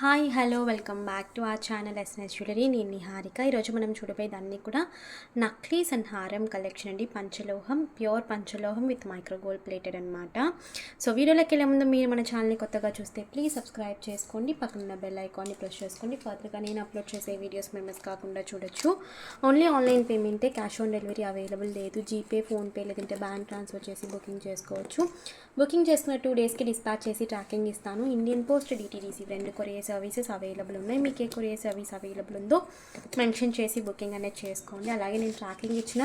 Hi hello welcome back to our channel SS jewellery. నేను నిహారిక. ఈరోజు మనం చూడబోయేది కూడా నక్లీస్ అండ్ హారం కలెక్షన్ అండి. పంచలోహం, ప్యూర్ పంచలోహం విత్ మైక్రో గోల్డ్ ప్లేటెడ్ అనమాట. సో వీడియోలోకి వెళ్ళే ముందు మీరు మన ఛానల్ని కొత్తగా చూస్తే ప్లీజ్ సబ్స్క్రైబ్ చేసుకోండి, పక్కన బెల్ ఐకాన్ని ప్రెస్ చేసుకోండి. ఫర్దర్గా నేను అప్లోడ్ చేసే వీడియోస్ మీరు మిస్ కాకుండా చూడొచ్చు. ఓన్లీ ఆన్లైన్ పేమెంటే, క్యాష్ ఆన్ డెలివరీ అవైలబుల్ లేదు. జీపే, ఫోన్పే లేదంటే బ్యాంక్ ట్రాన్స్ఫర్ చేసి బుకింగ్ చేసుకోవచ్చు. బుకింగ్ చేసుకున్న 2 డేస్కి డిస్పాచ్ చేసి ట్రాకింగ్ ఇస్తాను. Indian post, DTDC 2 courier services available ఉన్నాయి. మీకు ఏ కొరియర్ సర్వీస్ అవైలబుల్ ఉందో మెన్షన్ చేసి బుకింగ్ అనేది చేసుకోండి. అలాగే నేను ట్రాకింగ్ ఇచ్చిన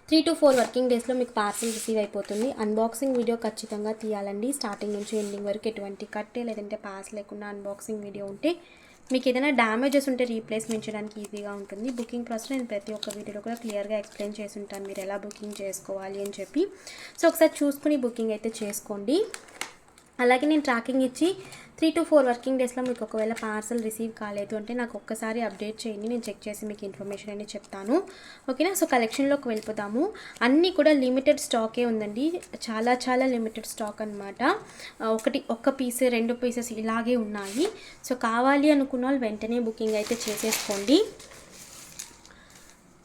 3 to 4 వర్కింగ్ డేస్లో మీకు పార్సల్ రిసీవ్ అయిపోతుంది. అన్బాక్సింగ్ వీడియో ఖచ్చితంగా తీయాలండి. స్టార్టింగ్ నుంచి ఎండింగ్ వరకు ఎటువంటి కట్టే లేదంటే పాస్ లేకుండా అన్బాక్సింగ్ వీడియో ఉంటే మీకు ఏదైనా డ్యామేజెస్ ఉంటే రీప్లేస్మెంట్ చేయడానికి ఈజీగా ఉంటుంది. బుకింగ్ ప్రాసెస్ నేను ప్రతి ఒక్క వీడియోలో కూడా క్లియర్గా ఎక్స్ప్లెయిన్ చేసి ఉంటాను, మీరు ఎలా బుకింగ్ చేసుకోవాలి అని చెప్పి. సో ఒకసారి చూసుకుని బుకింగ్ అయితే చేసుకోండి. అలాగే నేను ట్రాకింగ్ ఇచ్చి 3 to 4 వర్కింగ్ డేస్లో మీకు ఒకవేళ పార్సల్ రిసీవ్ కాలేదు అంటే నాకు ఒక్కసారి అప్డేట్ చేయండి, నేను చెక్ చేసి మీకు ఇన్ఫర్మేషన్ అనేది చెప్తాను. ఓకేనా. సో కలెక్షన్లోకి వెళ్ళిపోతాము. అన్నీ కూడా లిమిటెడ్ స్టాకే ఉందండి, చాలా లిమిటెడ్ స్టాక్ అనమాట. ఒక్క పీస్ 2 పీసెస్ ఇలాగే ఉన్నాయి. సో కావాలి అనుకున్న వాళ్ళు వెంటనే బుకింగ్ అయితే చేసేసుకోండి.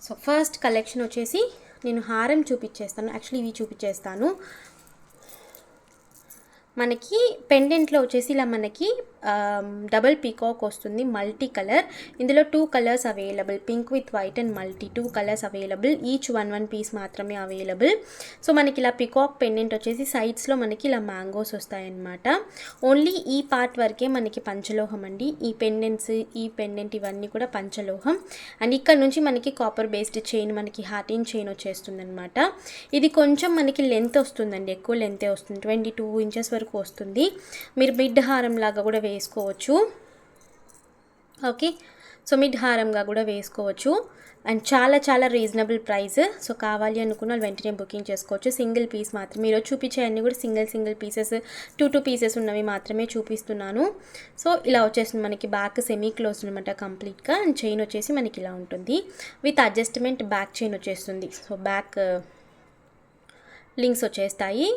సో ఫస్ట్ కలెక్షన్ వచ్చేసి నేను హారం చూపించేస్తాను, యాక్చువల్లీ ఇవి చూపించేస్తాను. మనకి పెండెంట్లో వచ్చేసి ఇలా మనకి డబల్ పీకాక్ వస్తుంది, మల్టీ కలర్. ఇందులో 2 colours available, pink with white and multi 2 colours available. Each 1 piece మాత్రమే అవైలబుల్. సో మనకి ఇలా పీకాక్ పెండెంట్ వచ్చేసి సైడ్స్లో మనకి ఇలా మ్యాంగోస్ వస్తాయన్నమాట. ఓన్లీ ఈ పార్ట్ వరకే మనకి పంచలోహం అండి. ఈ పెండెంట్స్, ఈ పెండెంట్ ఇవన్నీ కూడా పంచలోహం. అండ్ ఇక్కడ నుంచి మనకి కాపర్ బేస్డ్ చైన్, మనకి హార్టిన్ చైన్ వచ్చేస్తుంది అనమాట. ఇది కొంచెం మనకి లెంత్ వస్తుందండి, ఎక్కువ లెంతే వస్తుంది, 22 ఇంచెస్ వరకు వస్తుంది. మీరు మిడ్ హారం లాగా కూడా వేసుకోవచ్చు. ఓకే. సో మిడ్ హారంగా కూడా వేసుకోవచ్చు. అండ్ చాలా రీజనబుల్ ప్రైస్. సో కావాలి అనుకున్న వెంటనే బుకింగ్ చేసుకోవచ్చు. సింగిల్ పీస్ మాత్రమే ఈరోజు చూపించే అన్నీ కూడా సింగిల్ పీసెస్, 2 పీసెస్ ఉన్నవి మాత్రమే చూపిస్తున్నాను. సో ఇలా వచ్చేసింది మనకి బ్యాక్ సెమీ క్లోజ్ అనమాట కంప్లీట్గా. అండ్ చైన్ వచ్చేసి మనకి ఇలా ఉంటుంది విత్ అడ్జస్ట్మెంట్ బ్యాక్ చైన్ వచ్చేస్తుంది. సో బ్యాక్ లింక్స్ వచ్చేస్తాయి.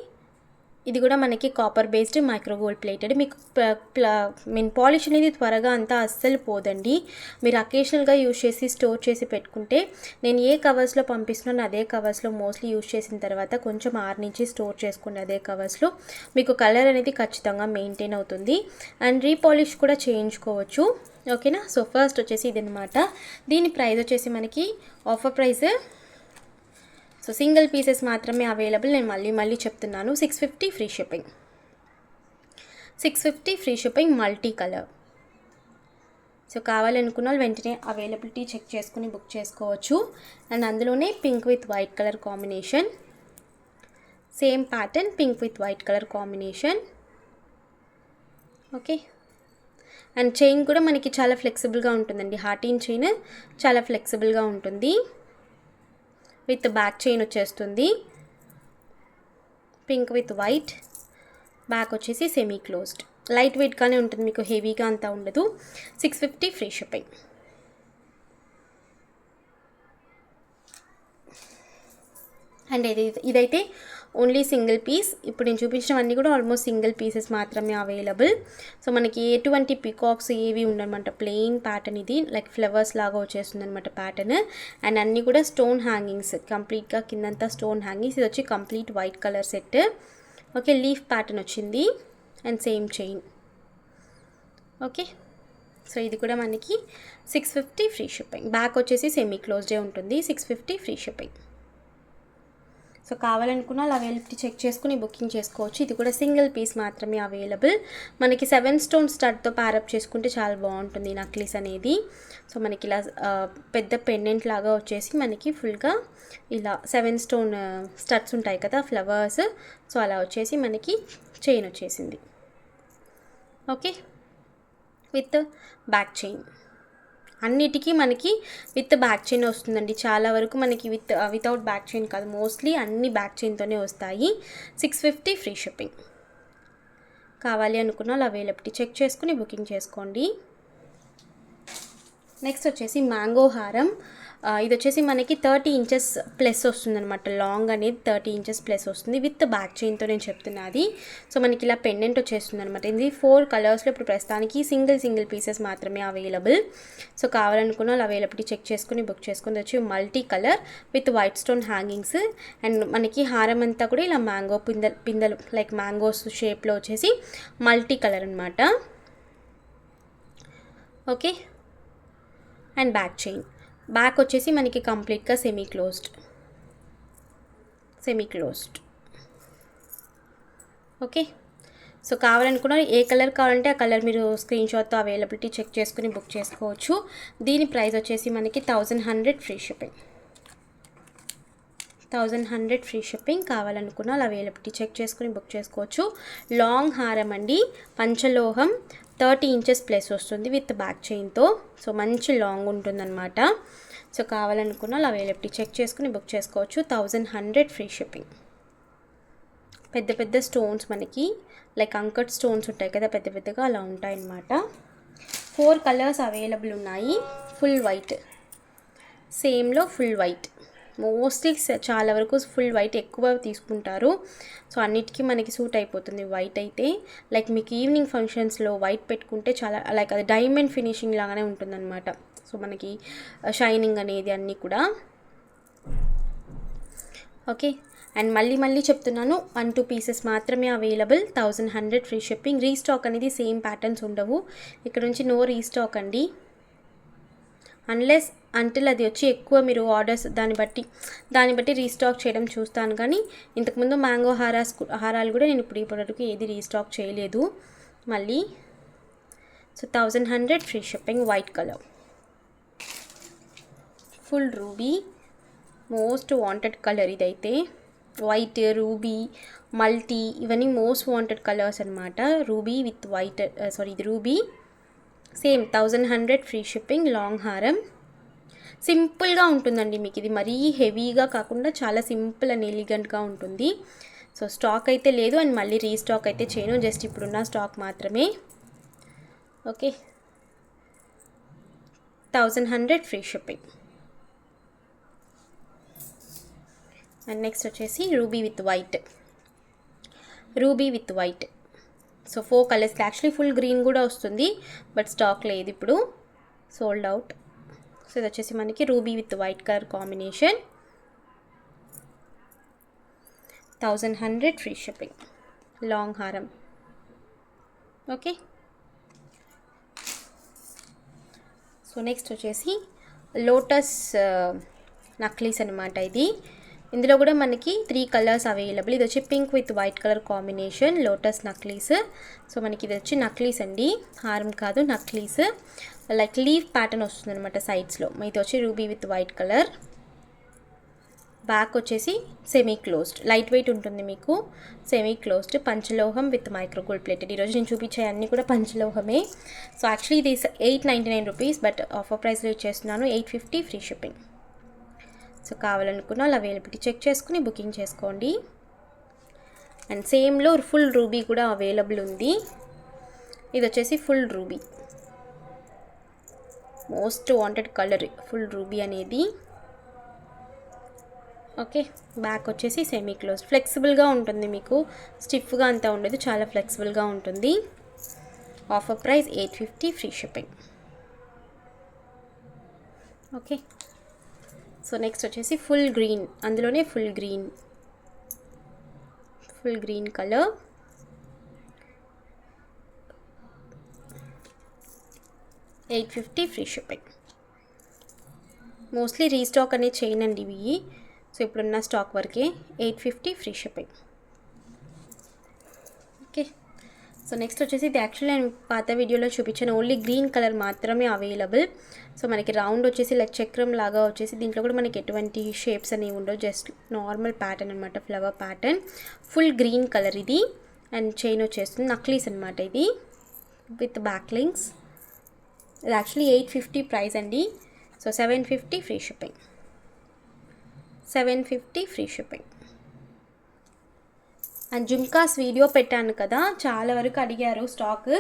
ఇది కూడా మనకి copper based micro gold plated. మీకు పాలిష్ అనేది త్వరగా అంతా అస్సలు పోదండి. మీరు అకేషనల్గా యూజ్ చేసి స్టోర్ చేసి పెట్టుకుంటే, నేను ఏ కవర్స్లో పంపిస్తున్నాను అదే కవర్స్లో మోస్ట్లీ యూజ్ చేసిన తర్వాత కొంచెం 6 నుంచి స్టోర్ చేసుకోండి అదే కవర్స్లో. మీకు కలర్ అనేది ఖచ్చితంగా మెయింటైన్ అవుతుంది. అండ్ రీపాలిష్ కూడా చేయించుకోవచ్చు. ఓకేనా. సో ఫస్ట్ వచ్చేసి ఇది అనమాట. దీని ప్రైస్ వచ్చేసి మనకి offer price. So single pieces మాత్రమే అవైలబుల్. నేను మళ్ళీ చెప్తున్నాను, 650 free shipping, 650 free shipping, multi colour. So కావాలనుకున్న వాళ్ళు వెంటనే అవైలబిలిటీ చెక్ చేసుకుని బుక్ చేసుకోవచ్చు. అండ్ అందులోనే pink with white colour combination, same pattern, pink with white colour combination. Okay. And chain కూడా మనకి చాలా ఫ్లెక్సిబుల్గా ఉంటుందండి. హార్టిన్ చైన్ చాలా ఫ్లెక్సిబుల్గా ఉంటుంది విత్ బ్యాక్ చైన్ వచ్చేస్తుంది. పింక్ విత్ వైట్, బ్యాక్ వచ్చేసి సెమీ క్లోజ్డ్, లైట్ వెయిట్గానే ఉంటుంది, మీకు హెవీగా అంతా ఉండదు. 650 ఫ్రీ షిప్పింగ్. అండ్ ఇదైతే ఓన్లీ సింగిల్ పీస్. ఇప్పుడు నేను చూపించినవన్నీ కూడా ఆల్మోస్ట్ సింగిల్ పీసెస్ మాత్రమే అవైలబుల్. సో మనకి ఎటువంటి పికాక్స్ ఏవి ఉండనమాట, ప్లెయిన్ ప్యాటర్న్. ఇది లైక్ ఫ్లవర్స్ లాగా వచ్చేస్తుంది అనమాట ప్యాటర్న్. అండ్ అన్నీ కూడా స్టోన్ హ్యాంగింగ్స్, కంప్లీట్గా కిందంతా స్టోన్ హ్యాంగింగ్స్. ఇది వచ్చి complete white colour set. Okay. Leaf pattern వచ్చింది and same chain. Okay. So ఇది కూడా మనకి 650 ఫ్రీ షిప్పింగ్. బ్యాక్ వచ్చేసి సెమీ క్లోజ్డే ఉంటుంది. 650 ఫ్రీ షిప్పింగ్. సో కావాలనుకున్న అలా అవైలబిలిటీ చెక్ చేసుకుని బుకింగ్ చేసుకోవచ్చు. ఇది కూడా సింగిల్ పీస్ మాత్రమే అవైలబుల్. మనకి 7 స్టోన్ స్టడ్తో ప్యారప్ చేసుకుంటే చాలా బాగుంటుంది నక్లీస్ అనేది. సో మనకి ఇలా పెద్ద పెండెంట్ లాగా వచ్చేసి మనకి ఫుల్గా ఇలా 7 స్టోన్ స్టడ్స్ ఉంటాయి కదా, ఫ్లవర్స్. సో అలా వచ్చేసి మనకి చైన్ వచ్చేసింది. ఓకే. With back chain. అన్నిటికీ మనకి విత్ బ్యాక్ చైన్ వస్తుందండి. చాలా వరకు మనకి వితౌట్ బ్యాక్ చైన్ కాదు, మోస్ట్లీ అన్ని బ్యాక్ చైన్తోనే వస్తాయి. 650 ఫ్రీ షిప్పింగ్. కావాలి అనుకున్న వాళ్ళు అవైలబిలిటీ చెక్ చేసుకుని బుకింగ్ చేసుకోండి. నెక్స్ట్ వచ్చేసి మ్యాంగో హారం. ఇది వచ్చేసి మనకి 30 ఇంచెస్ ప్లస్ వస్తుందన్నమాట. లాంగ్ అనేది 30 ఇంచెస్ ప్లస్ వస్తుంది విత్ బ్యాక్ చైన్తో నేను చెప్తున్నది. సో మనకి ఇలా పెండెంట్ వచ్చేస్తుంది అనమాట. ఇది 4 కలర్స్లో ఇప్పుడు ప్రస్తుతానికి సింగిల్ పీసెస్ మాత్రమే అవైలబుల్. సో కావాలనుకున్న వాళ్ళు అవైలబిలిటీ చెక్ చేసుకుని బుక్ చేసుకుని వచ్చి multi colour with white stone hangings. And మనకి హారం అంతా కూడా ఇలా మ్యాంగో పిందెలు లైక్ మ్యాంగోస్ షేప్లో వచ్చేసి మల్టీ కలర్ అనమాట. Okay, and back chain. Back వచ్చేసి మనకి కంప్లీట్గా సెమీ క్లోజ్డ్. ఓకే, సో కావాలనుకున్న ఏ కలర్ కావాలంటే ఆ కలర్ మీరు స్క్రీన్ షాట్తో అవైలబిలిటీ చెక్ చేసుకుని బుక్ చేసుకోవచ్చు. దీని ప్రైస్ వచ్చేసి మనకి 1100 ఫ్రీ షిప్పింగ్. 1100 free shipping. కావాలనుకున్న వాళ్ళు అవైలబిలిటీ చెక్ చేసుకుని బుక్ చేసుకోవచ్చు. లాంగ్ హారం అండి, పంచలోహం, 30 ఇంచెస్ ప్లస్ వస్తుంది విత్ బ్యాక్ చైన్తో. సో మంచి లాంగ్ ఉంటుందన్నమాట. సో కావాలనుకున్న వాళ్ళు అవైలబిలిటీ చెక్ చేసుకుని బుక్ చేసుకోవచ్చు. 1100 ఫ్రీ షిప్పింగ్. పెద్ద స్టోన్స్ మనకి లైక్ అంకట్ స్టోన్స్ ఉంటాయి కదా, పెద్దగా అలా ఉంటాయన్నమాట. 4 కలర్స్ అవైలబుల్ ఉన్నాయి. ఫుల్ వైట్, సేమ్లో ఫుల్ వైట్. మోస్ట్లీ చాలా వరకు ఫుల్ వైట్ ఎక్కువ తీసుకుంటారు. సో అన్నిటికీ మనకి సూట్ అయిపోతుంది వైట్ అయితే. లైక్ మీకు ఈవినింగ్ ఫంక్షన్స్లో వైట్ పెట్టుకుంటే చాలా లైక్ అది డైమండ్ ఫినిషింగ్ లాగానే ఉంటుందన్నమాట. సో మనకి షైనింగ్ అనేది అన్నీ కూడా. ఓకే, అండ్ మళ్ళీ చెప్తున్నాను, 1-2 పీసెస్ మాత్రమే అవైలబుల్. 1100 free shipping. రీస్టాక్ అనేది సేమ్ ప్యాటర్న్స్ ఉండవు ఇక్కడ నుంచి. నో రీస్టాక్ అండి, అంటిల్ అది వచ్చి ఎక్కువ మీరు ఆర్డర్స్ దాన్ని బట్టి రీస్టాక్ చేయడం చూస్తాను. కానీ ఇంతకుముందు మ్యాంగో హారాలు కూడా నేను ఇప్పుడు ఇప్పటివరకు ఏది రీస్టాక్ చేయలేదు మళ్ళీ. So 1100 free shipping. White colour, full ruby, most wanted colour ఇదైతే. వైట్, రూబీ, మల్టీ ఇవన్నీ మోస్ట్ వాంటెడ్ కలర్స్ అనమాట. రూబీ విత్ వైట్, ఇది ruby. Same 1100 free shipping. Long హారం సింపుల్గా ఉంటుందండి మీకు. ఇది మరీ హెవీగా కాకుండా చాలా సింపుల్ అండ్ ఎలిగెంట్గా ఉంటుంది. సో స్టాక్ అయితే లేదు అండ్ మళ్ళీ రీస్టాక్ అయితే చేయను, జస్ట్ ఇప్పుడున్న స్టాక్ మాత్రమే. Okay, 1100 free shipping. And next వచ్చేసి ruby with white. So 4 colours. Actually full green కూడా వస్తుంది బట్ స్టాక్ లేదు ఇప్పుడు, సోల్డ్ అవుట్. సో ఇది వచ్చేసి మనకి ruby with white colour combination. 1100 free shipping. Long హారం. ఓకే, సో నెక్స్ట్ వచ్చేసి లోటస్ నక్లీస్ అనమాట ఇది. ఇందులో కూడా మనకి 3 కలర్స్ అవైలబుల్. ఇది వచ్చి pink with white colour combination lotus necklace. So మనకి ఇది వచ్చి నక్లీస్ అండి, హారం కాదు, నక్లీస్. లైక్ లీవ్ ప్యాటర్న్ వస్తుంది అనమాట సైడ్స్లో. ఇది వచ్చి ruby with white colour. Back వచ్చేసి సెమీ క్లోజ్డ్, లైట్ వెయిట్ ఉంటుంది మీకు. సెమీ క్లోజ్డ్, పంచలోహం విత్ మైక్రో గోల్డ్ ప్లేటెడ్. ఈరోజు నేను చూపించే అన్నీ కూడా పంచలోహమే. సో యాక్చువల్లీ ఇది 899 రూపీస్ బట్ ఆఫర్ ప్రైస్లో ఇచ్చేస్తున్నాను 850 ఫ్రీ షిప్పింగ్. సో కావాలనుకున్న వాళ్ళు అవైలబిలిటీ చెక్ చేసుకుని బుకింగ్ చేసుకోండి. అండ్ సేమ్లో ఫుల్ రూబీ కూడా అవైలబుల్ ఉంది. ఇది వచ్చేసి full ruby, most wanted colour full ruby అనేది. ఓకే, బ్యాక్ వచ్చేసి సెమీ క్లోజ్. ఫ్లెక్సిబుల్గా ఉంటుంది మీకు, స్టిఫ్గా అంతా ఉండదు, చాలా ఫ్లెక్సిబుల్గా ఉంటుంది. Offer price 850 free shipping. Okay, so next వచ్చేసి ఫుల్ గ్రీన్, అందులోనే full green colour. $850 free shipping. Mostly restock అనేది చేయనండి ఇవి. సో ఇప్పుడున్న స్టాక్ వరకే 850 free shipping. Okay, so next వచ్చేసి ఇది యాక్చువల్లీ నేను పాత వీడియోలో చూపించాను, ఓన్లీ గ్రీన్ కలర్ మాత్రమే అవైలబుల్. సో మనకి రౌండ్ వచ్చేసి లైక్ చక్రం లాగా వచ్చేసి, దీంట్లో కూడా మనకి ఎటువంటి షేప్స్ అనేవి ఉండవు, జస్ట్ నార్మల్ ప్యాటర్న్ అనమాట, flower pattern. Full green colour ఇది. అండ్ చైన్ వచ్చేస్తుంది, నక్లీస్ అనమాట ఇది విత్ బ్యాక్ లింక్స్. ఇది యాక్చువల్లీ 850 ప్రైస్ అండి. So 750 free shipping. 750 free shipping. And jhumkas video పెట్టాను కదా, చాలా వరకు అడిగారు స్టాక్.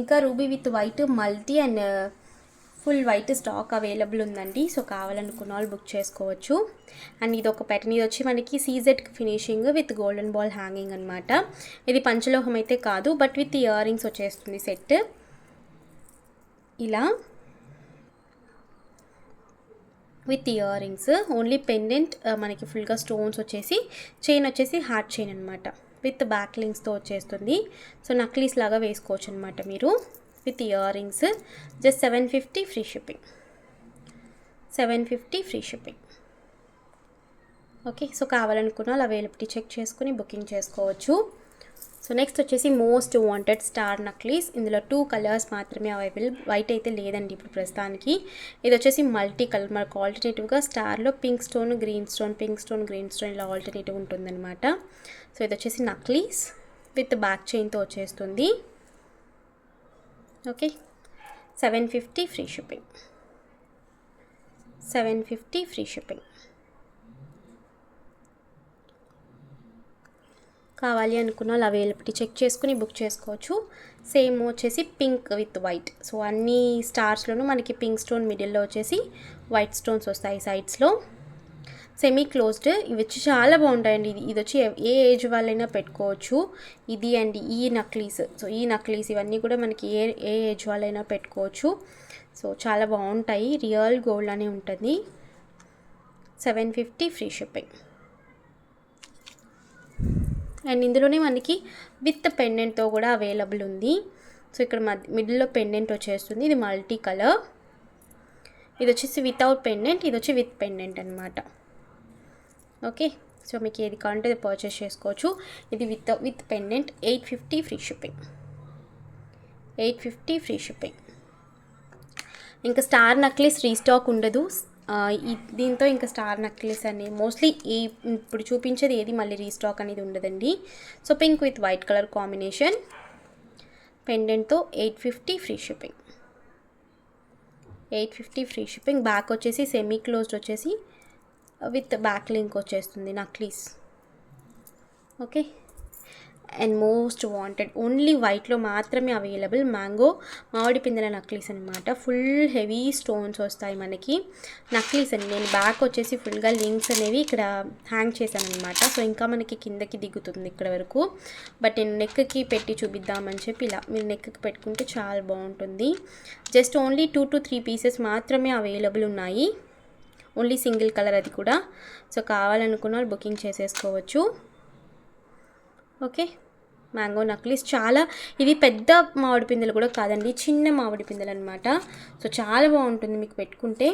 ఇంకా ruby with white multi and full white stock available ఉందండి. సో కావాలనుకున్న వాళ్ళు బుక్ చేసుకోవచ్చు. అండ్ ఇది ఒక ప్యాటర్న్, ఇది వచ్చి మనకి CZ finishing with golden ball hanging అనమాట. ఇది పంచలోహం అయితే కాదు, బట్ విత్ ఇయర్ రింగ్స్ వచ్చేస్తుంది సెట్. ఇలా with ear rings, only pendant మనకి ఫుల్గా స్టోన్స్ వచ్చేసి, చైన్ వచ్చేసి హార్ట్ చైన్ అనమాట, విత్ బ్యాక్ లింక్స్తో వచ్చేస్తుంది. సో నక్లీస్ లాగా వేసుకోవచ్చు అనమాట మీరు with ear rings. Just 750 free shipping, 750 free shipping. Okay, so కావాలనుకున్న వాళ్ళు అవైలబిలిటీ చెక్ చేసుకుని బుకింగ్ చేసుకోవచ్చు. సో నెక్స్ట్ వచ్చేసి మోస్ట్ వాంటెడ్ స్టార్ నక్లీస్. ఇందులో 2 కలర్స్ మాత్రమే అవైలబుల్, వైట్ అయితే లేదండి ఇప్పుడు ప్రస్తుతానికి. ఇది వచ్చేసి మల్టీ కలర్, మనకు ఆల్టర్నేటివ్గా స్టార్లో pink stone green stone, pink stone green stone ఇలా ఆల్టర్నేటివ్ ఉంటుందన్నమాట. సో ఇది వచ్చేసి నక్లీస్ విత్ బ్యాక్ చైన్తో వచ్చేస్తుంది. Okay, 750 free shipping, 750 free shipping. కావాలి అనుకున్న వాళ్ళు అవైలబిలిటీ చెక్ చేసుకుని బుక్ చేసుకోవచ్చు. సేమ్ వచ్చేసి పింక్ విత్ వైట్. సో అన్ని స్టార్స్లోనూ మనకి పింక్ స్టోన్ మిడిల్లో వచ్చేసి వైట్ స్టోన్స్ వస్తాయి సైడ్స్లో. సెమీ క్లోజ్డ్, ఇవి వచ్చి చాలా బాగుంటాయండి. ఇది వచ్చి ఏ ఏజ్ వాళ్ళైనా పెట్టుకోవచ్చు. ఇది అండ్ ఈ నక్లీస్, సో ఈ నక్లీస్ ఇవన్నీ కూడా మనకి ఏ ఏజ్ వాళ్ళైనా పెట్టుకోవచ్చు. సో చాలా బాగుంటాయి, రియల్ గోల్డ్ అనే ఉంటుంది. 750 ఫ్రీ షిప్పింగ్. అండ్ ఇందులోనే మనకి విత్ పెండెంట్తో కూడా అవైలబుల్ ఉంది. సో ఇక్కడ మిడిల్లో పెండెంట్ వచ్చేస్తుంది, ఇది మల్టీ కలర్. ఇది వచ్చేసి వితౌట్ పెండెంట్, ఇది వచ్చి విత్ పెండెంట్ అనమాట. ఓకే, సో మీకు ఏది కావాలంటే అది పర్చేస్ చేసుకోవచ్చు. ఇది with pendant 850 free shipping, 850 free shipping. ఇంకా స్టార్ నక్లీస్ రీస్టాక్ ఉండదు దీంతో. ఇంకా స్టార్ నక్లీస్ అని మోస్ట్లీ ఇప్పుడు చూపించేది ఏది మళ్ళీ రీస్టాక్ అనేది ఉండదండి. So pink with white colour combination పెండెంట్తో 850 free shipping, 850 free shipping. Back వచ్చేసి సెమీ క్లోజ్డ్ వచ్చేసి విత్ బ్యాక్ లింక్ వచ్చేస్తుంది necklace. Okay, and most wanted only వైట్లో మాత్రమే అవైలబుల్ మ్యాంగో మామిడి పిందెల నక్లీస్ అనమాట. ఫుల్ హెవీ స్టోన్స్ వస్తాయి మనకి నక్లీస్ అని. నేను బ్యాక్ వచ్చేసి ఫుల్గా లింక్స్ అనేవి ఇక్కడ హ్యాంగ్ చేశాను అనమాట. సో ఇంకా మనకి కిందకి దిగుతుంది ఇక్కడ వరకు, బట్ నేను నెక్కి పెట్టి చూపిద్దామని చెప్పి ఇలా మీరు నెక్కి పెట్టుకుంటే చాలా బాగుంటుంది. జస్ట్ ఓన్లీ 2 to 3 పీసెస్ మాత్రమే అవైలబుల్ ఉన్నాయి, ఓన్లీ సింగిల్ కలర్ అది కూడా. సో కావాలనుకున్న వాళ్ళు బుకింగ్ చేసేసుకోవచ్చు. ఓకే, మ్యాంగో నక్లీస్ చాలా, ఇది పెద్ద మామిడి పిందెలు కూడా కాదండి, చిన్న మామిడి పిందెలు అనమాట. సో చాలా బాగుంటుంది మీకు పెట్టుకుంటే.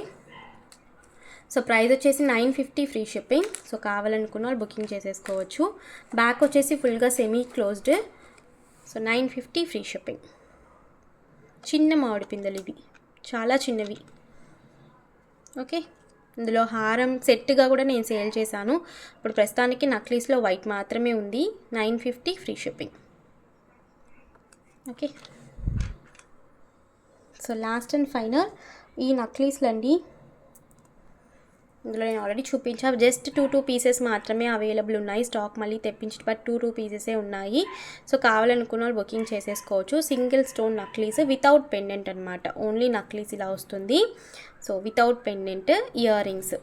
సో ప్రైస్ వచ్చేసి 950 ఫ్రీ షిప్పింగ్. సో కావాలనుకున్న వాళ్ళు బుకింగ్ చేసేసుకోవచ్చు. బ్యాక్ వచ్చేసి ఫుల్గా semi closed. So 950 free shipping. చిన్న మామిడి పిందెలు ఇవి, చాలా చిన్నవి. ఓకే, ఇందులో హారం సెట్గా కూడా నేను సేల్ చేశాను. ఇప్పుడు ప్రస్తుతానికి నక్లీస్లో వైట్ మాత్రమే ఉంది, 950 free shipping. Okay, so last and final ఈ నక్లీస్లు అండి. ఇందులో నేను ఆల్రెడీ చూపించాను, జస్ట్ 2 పీసెస్ మాత్రమే అవైలబుల్ ఉన్నాయి. స్టాక్ మళ్ళీ తెప్పించి బట్ 2 పీసెసే ఉన్నాయి. సో కావాలనుకున్న వాళ్ళు బుకింగ్ చేసేసుకోవచ్చు. Single stone necklace without pendant అనమాట, ఓన్లీ నక్లీస్ ఇలా వస్తుంది. So without pendant, ear rings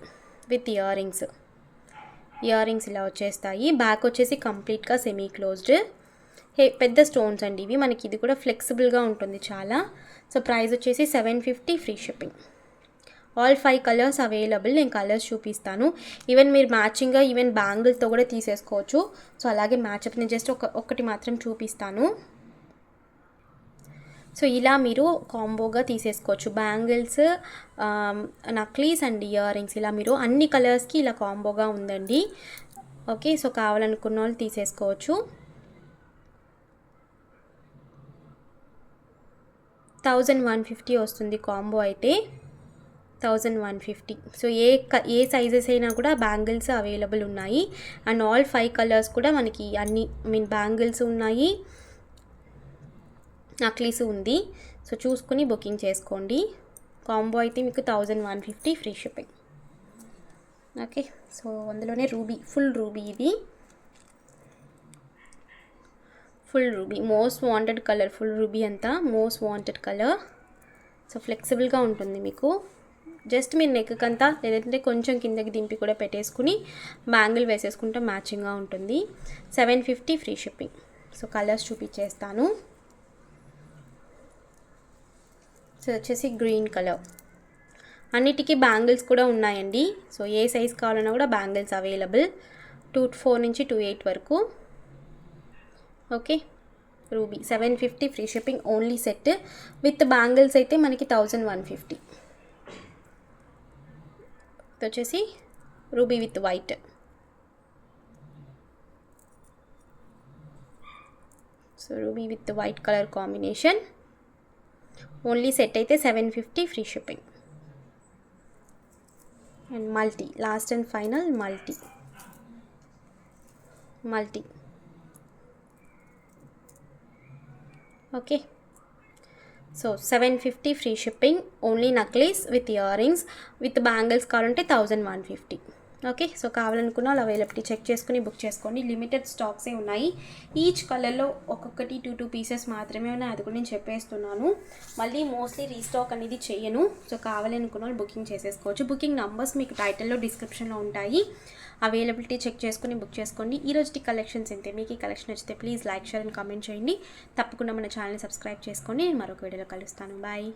with ear rings ఇలా వచ్చేస్తాయి. బ్యాక్ వచ్చేసి కంప్లీట్గా సెమీ క్లోజ్డ్. పెద్ద స్టోన్స్ అండి ఇవి, మనకి ఇది కూడా ఫ్లెక్సిబుల్గా ఉంటుంది చాలా. సో ప్రైస్ వచ్చేసి 750 free shipping. All 5 colours available, నేను కలర్స్ చూపిస్తాను. ఈవెన్ మీరు మ్యాచింగ్గా ఈవెన్ బ్యాంగిల్తో కూడా తీసేసుకోవచ్చు. సో అలాగే మ్యాచ్అప్ నేను జస్ట్ ఒకటి మాత్రం చూపిస్తాను. సో ఇలా మీరు కాంబోగా తీసేసుకోవచ్చు, bangles, necklace and ear rings. ఇలా మీరు అన్ని కలర్స్కి ఇలా కాంబోగా ఉందండి. ఓకే, సో కావాలనుకున్న వాళ్ళు తీసేసుకోవచ్చు. 1150 వస్తుంది కాంబో అయితే, 1150. సో ఏ సైజెస్ అయినా కూడా బ్యాంగిల్స్ అవైలబుల్ ఉన్నాయి. అండ్ ఆల్ 5 కలర్స్ కూడా మనకి అన్ని బ్యాంగిల్స్ ఉన్నాయి, నక్లీస్ ఉంది. సో చూసుకుని బుకింగ్ చేసుకోండి. కాంబో అయితే మీకు 1150 ఫ్రీ షిప్పింగ్. ఓకే, సో అందులోనే రూబీ, ఫుల్ రూబీ, ఇది full ruby most wanted colour. Full ruby అంతా మోస్ట్ వాంటెడ్ కలర్. సో ఫ్లెక్సిబుల్గా ఉంటుంది మీకు. జస్ట్ మీరు నెక్ అంతా లేదంటే కొంచెం కిందకి దింపి కూడా పెట్టేసుకుని బ్యాంగిల్ వేసేసుకుంటే మ్యాచింగ్గా ఉంటుంది. 750 ఫ్రీ షిప్పింగ్. సో కలర్స్ చూపించేస్తాను. సో వచ్చేసి గ్రీన్ కలర్. అన్నిటికీ బ్యాంగిల్స్ కూడా ఉన్నాయండి. సో ఏ సైజ్ కావాలన్నా కూడా బ్యాంగిల్స్ అవైలబుల్. 2-4 నుంచి 2-8 వరకు. Okay, ruby 750 free shipping only. Set with bangles అయితే మనకి 1150. వచ్చేసి ruby with white. So ruby with white colour combination. Only set అయితే 750 free shipping. And multi, last and final multi. Okay, so 750 free shipping. Only necklace with ear rings with bangles కావాలంటే 1150. Okay, so కావాలనుకున్న వాళ్ళు availability check చేసుకుని book చేసుకోండి. Limited స్టాక్సే ఉన్నాయి. Each కలర్లో ఒక్కొక్కటి 2 పీసెస్ మాత్రమే ఉన్నాయి. అది కూడా నేను చెప్పేస్తున్నాను. మళ్ళీ మోస్ట్లీ రీస్టాక్ అనేది చేయను. సో కావాలనుకున్న వాళ్ళు బుకింగ్ చేసేసుకోవచ్చు. బుకింగ్ నంబర్స్ మీకు టైటిల్లో డిస్క్రిప్షన్లో ఉంటాయి. అవైలబిలిటీ చెక్ చేసుకుని బుక్ చేసుకోండి. ఈ రోజుటి కలెక్షన్స్ ఇంతే. మీకు ఈ కలెక్షన్ నచ్చితే please like, share and comment చేయండి. తప్పకుండా మన ఛానల్ని సబ్స్క్రైబ్ చేసుకోండి. నేను మరొక వీడియోలో కలుస్తాను. బాయ్.